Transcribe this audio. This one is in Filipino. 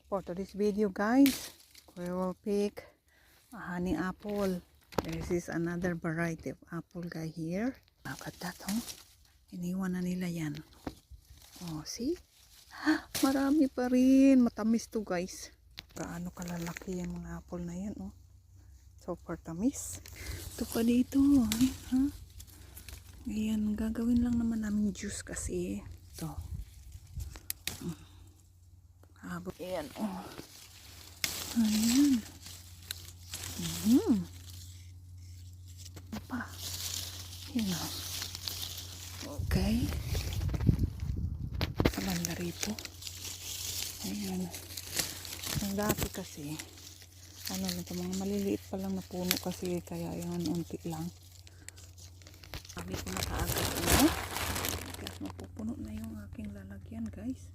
For today's video, guys, we will pick a honey apple. This is another variety of apple guy here. Look at that, oh. Iniwan na nila yan. Oh, see? Marami pa rin. Matamis to, guys. Gaano kalalaki yung mga apple na yan, oh. Super tamis. Ito pa dito. Ay, ha? Ayan, gagawin lang naman namin juice kasi. Ito. Abot. Ayan, oh. Ayan. Pa. Ayan, oh. Okay. Sa banda rito. Ayan. Ang dati kasi, ano lang ito, mga maliliit pa lang na puno kasi, kaya yan, unti lang. Sabi ko na kaagad, ano? Kasi mapupuno na yung aking lalagyan, guys.